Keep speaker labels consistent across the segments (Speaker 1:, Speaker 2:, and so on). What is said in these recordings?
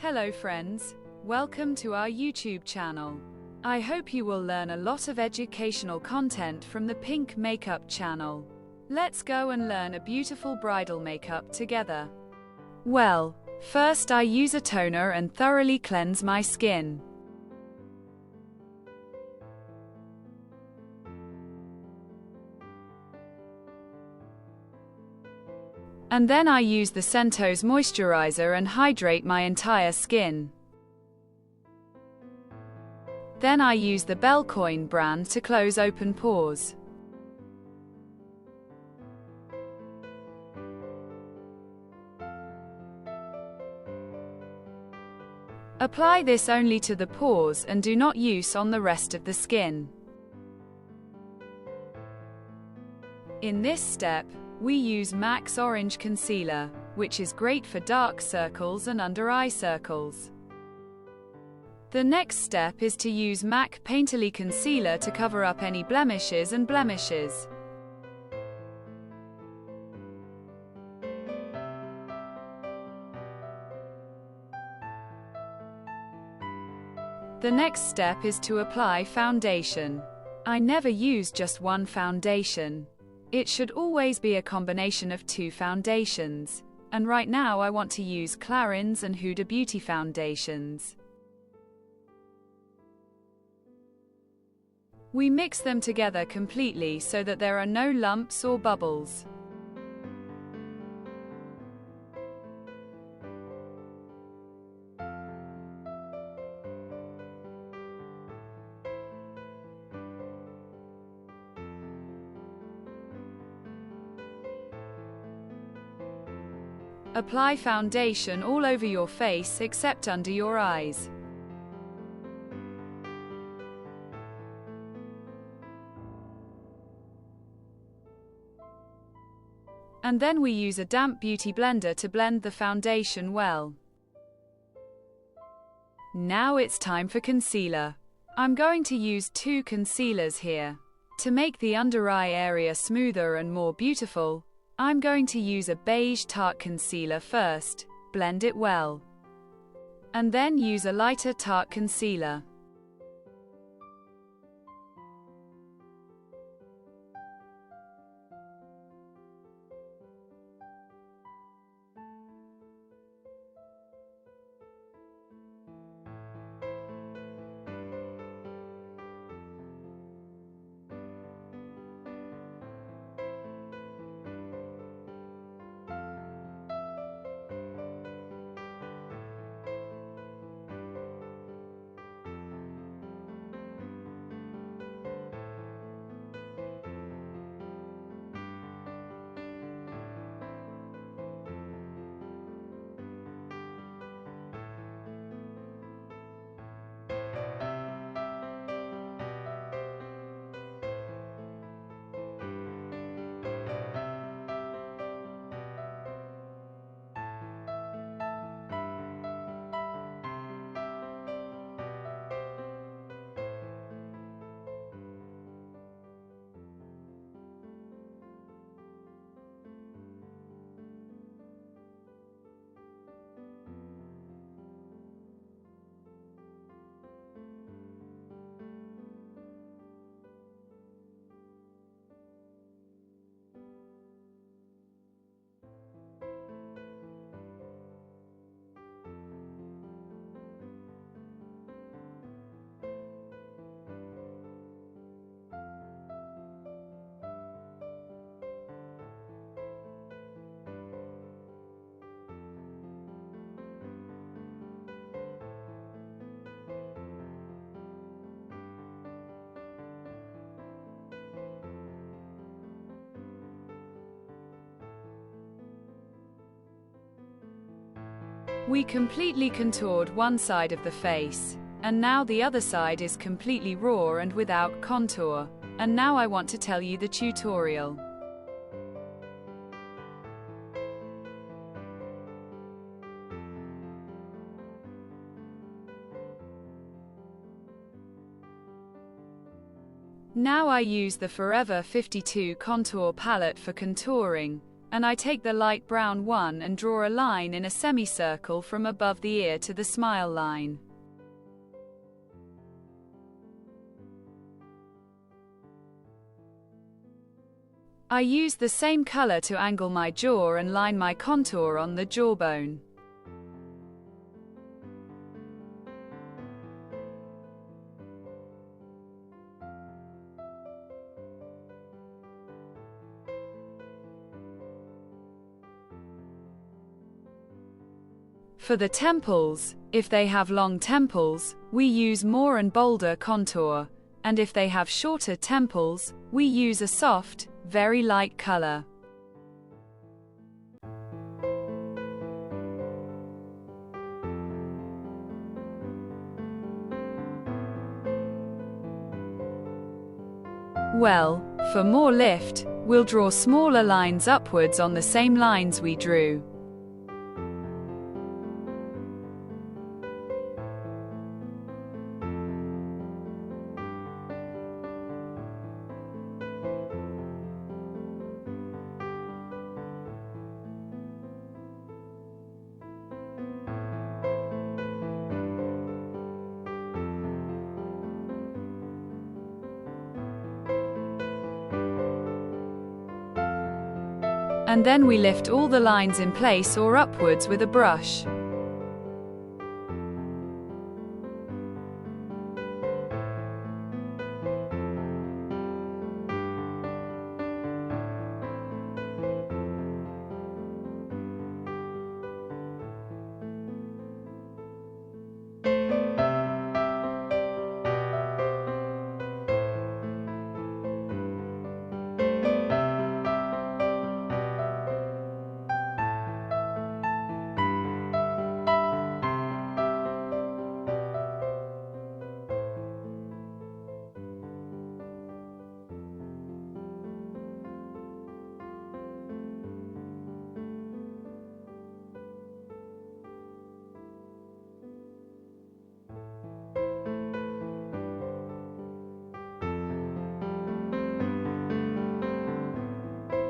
Speaker 1: Hello friends, welcome to our YouTube channel. I hope you will learn a lot of educational content from the Pink Makeup channel. Let's go and learn a beautiful bridal makeup together. Well, first I use a toner and thoroughly cleanse my skin. And then I use the Centose moisturizer and hydrate my entire skin. Then I use the Belcoin brand to close open pores. Apply this only to the pores and do not use on the rest of the skin. In this step, we use MAC's Orange Concealer, which is great for dark circles and under eye circles. The next step is to use MAC Painterly Concealer to cover up any blemishes and blemishes. The next step is to apply foundation. I never use just one foundation. It should always be a combination of two foundations, and right now I want to use Clarins and Huda Beauty foundations. We mix them together completely so that there are no lumps or bubbles. Apply foundation all over your face except under your eyes. And then we use a damp beauty blender to blend the foundation well. Now it's time for concealer. I'm going to use two concealers here. To make the under eye area smoother and more beautiful, I'm going to use a beige tart concealer first, blend it well. And then use a lighter tart concealer. We completely contoured one side of the face, and now the other side is completely raw and without contour. And now I want to tell you the tutorial. Now I use the Forever 52 contour palette for contouring, and I take the light brown one and draw a line in a semicircle from above the ear to the smile line. I use the same color to angle my jaw and line my contour on the jawbone. For the temples, if they have long temples, we use more and bolder contour, and if they have shorter temples, we use a soft, very light color. Well, for more lift, we'll draw smaller lines upwards on the same lines we drew. And then we lift all the lines in place or upwards with a brush.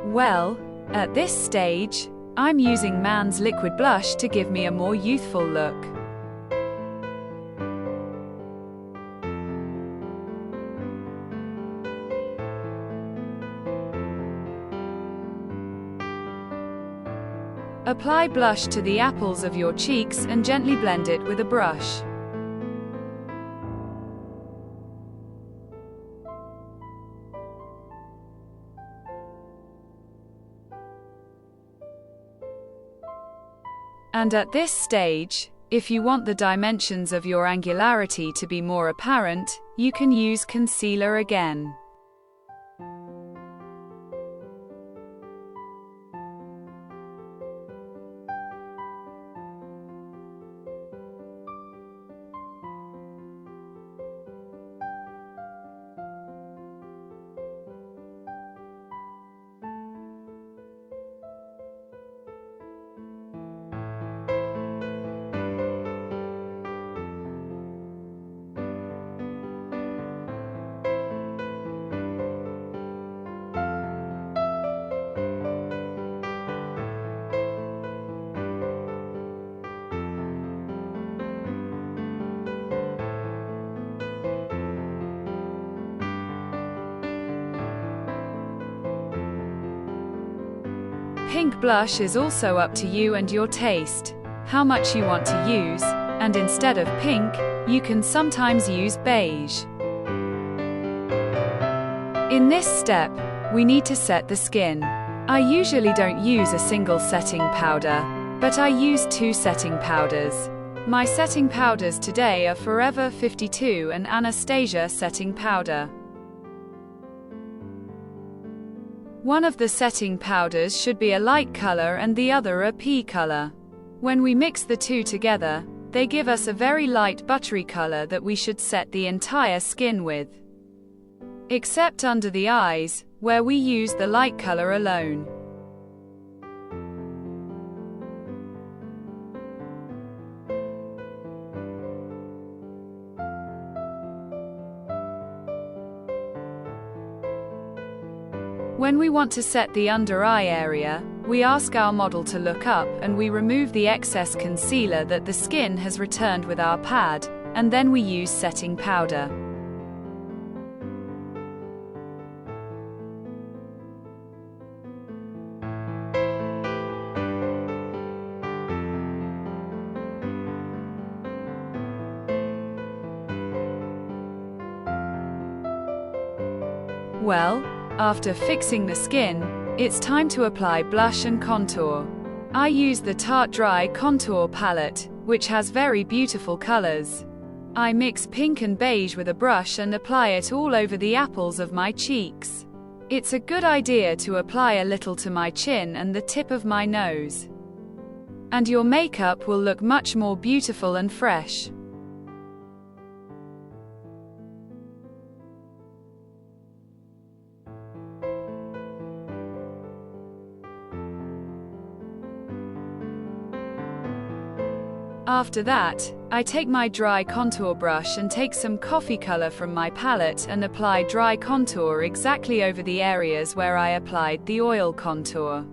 Speaker 1: Well, at this stage, I'm using Man's liquid blush to give me a more youthful look. Apply blush to the apples of your cheeks and gently blend it with a brush. And at this stage, if you want the dimensions of your angularity to be more apparent, you can use concealer again. Pink blush is also up to you and your taste, how much you want to use, and instead of pink, you can sometimes use beige. In this step, we need to set the skin. I usually don't use a single setting powder, but I use 2 setting powders. My setting powders today are Forever 52 and Anastasia setting powder. One of the setting powders should be a light color and the other a pea color. When we mix the two together, they give us a very light buttery color that we should set the entire skin with. Except under the eyes, where we use the light color alone. When we want to set the under eye area, We ask our model to look up and we remove the excess concealer that the skin has returned with our pad, and then we use setting powder. Well, after fixing the skin, it's time to apply blush and contour. I use the Tarte Dry Contour palette, which has very beautiful colors. I mix pink and beige with a brush and apply it all over the apples of my cheeks. It's a good idea to apply a little to my chin and the tip of my nose. And your makeup will look much more beautiful and fresh. After that, I take my dry contour brush and take some coffee color from my palette and apply dry contour exactly over the areas where I applied the oil contour.